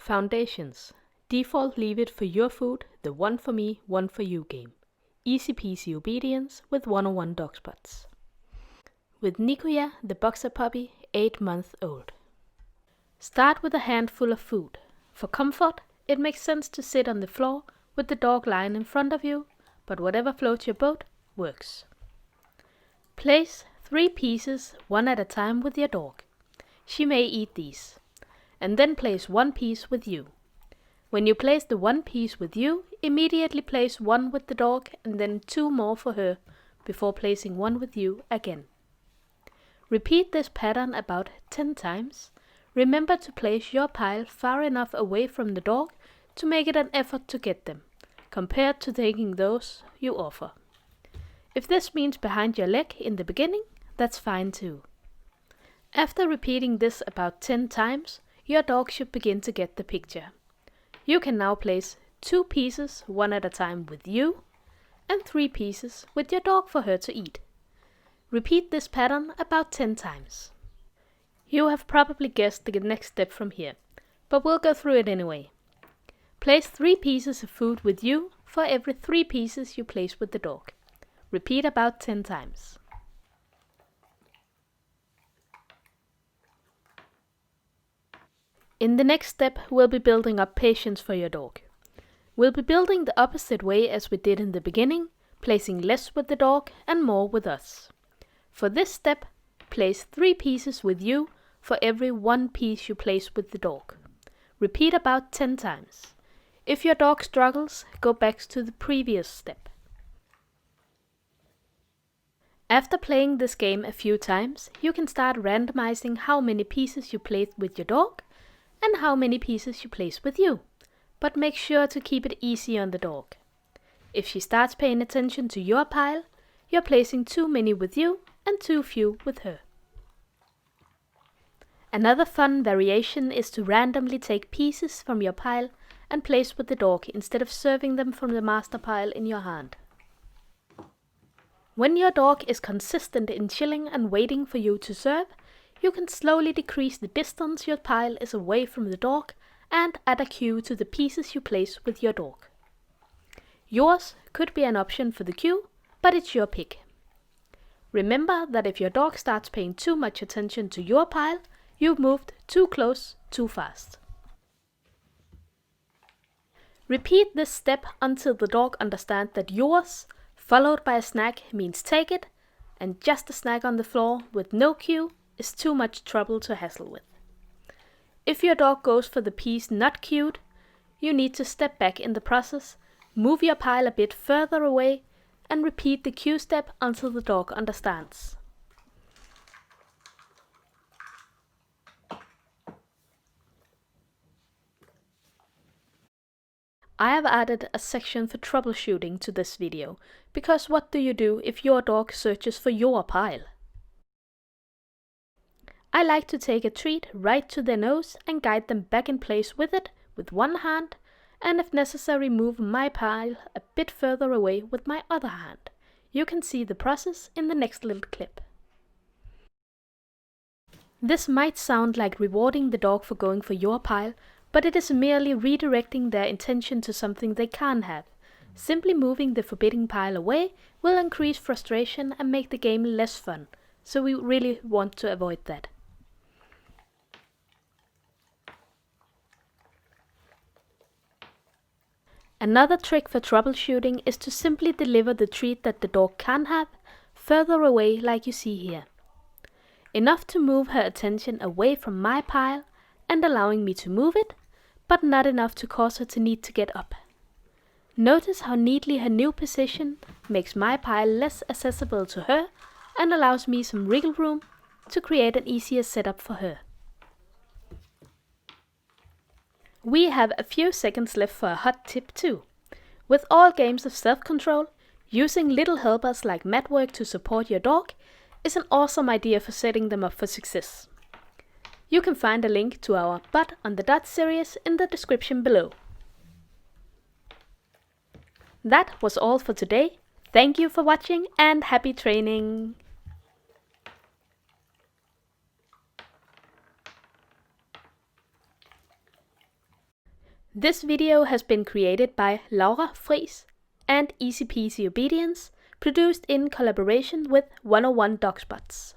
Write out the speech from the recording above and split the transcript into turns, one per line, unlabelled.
Foundations. Default leave it for your food, the one for me, one for you game. Easy peasy obedience with 101 dog spots. With Nikuya, the boxer puppy, 8 months old. Start with a handful of food. For comfort, it makes sense to sit on the floor with the dog lying in front of you, but whatever floats your boat works. Place 3 pieces one at a time with your dog. She may eat these. And then place 1 piece with you. When you place the 1 piece with you, immediately place 1 with the dog and then 2 more for her before placing 1 with you again. Repeat this pattern about 10 times. Remember to place your pile far enough away from the dog to make it an effort to get them, compared to taking those you offer. If this means behind your leg in the beginning, that's fine too. After repeating this about 10 times, your dog should begin to get the picture. You can now place 2 pieces one at a time with you and 3 pieces with your dog for her to eat. Repeat this pattern about 10 times. You have probably guessed the next step from here, but we'll go through it anyway. Place 3 pieces of food with you for every 3 pieces you place with the dog. Repeat about 10 times. In the next step, we'll be building up patience for your dog. We'll be building the opposite way as we did in the beginning, placing less with the dog and more with us. For this step, place 3 pieces with you for every 1 piece you place with the dog. Repeat about 10 times. If your dog struggles, go back to the previous step. After playing this game a few times, you can start randomizing how many pieces you place with your dog and how many pieces you place with you, but make sure to keep it easy on the dog. If she starts paying attention to your pile, you're placing too many with you and too few with her. Another fun variation is to randomly take pieces from your pile and place with the dog instead of serving them from the master pile in your hand. When your dog is consistent in chilling and waiting for you to serve, you can slowly decrease the distance your pile is away from the dog and add a cue to the pieces you place with your dog. Yours could be an option for the cue, but it's your pick. Remember that if your dog starts paying too much attention to your pile, you've moved too close too fast. Repeat this step until the dog understands that yours, followed by a snack, means take it, and just a snack on the floor with no cue is too much trouble to hassle with. If your dog goes for the piece not cued, you need to step back in the process, move your pile a bit further away, and repeat the cue step until the dog understands. I have added a section for troubleshooting to this video, because what do you do if your dog searches for your pile? I like to take a treat right to their nose and guide them back in place with it with one hand, and if necessary move my pile a bit further away with my other hand. You can see the process in the next little clip. This might sound like rewarding the dog for going for your pile, but it is merely redirecting their attention to something they can't have. Simply moving the forbidding pile away will increase frustration and make the game less fun, so we really want to avoid that. Another trick for troubleshooting is to simply deliver the treat that the dog can have further away like you see here. Enough to move her attention away from my pile and allowing me to move it, but not enough to cause her to need to get up. Notice how neatly her new position makes my pile less accessible to her and allows me some wriggle room to create an easier setup for her. We have a few seconds left for a hot tip too. With all games of self-control, using little helpers like mat work to support your dog is an awesome idea for setting them up for success. You can find a link to our But on the Dot series in the description below. That was all for today. Thank you for watching and happy training! This video has been created by Laura Friis and Easy Peasy Obedience, produced in collaboration with 101 Dogspots.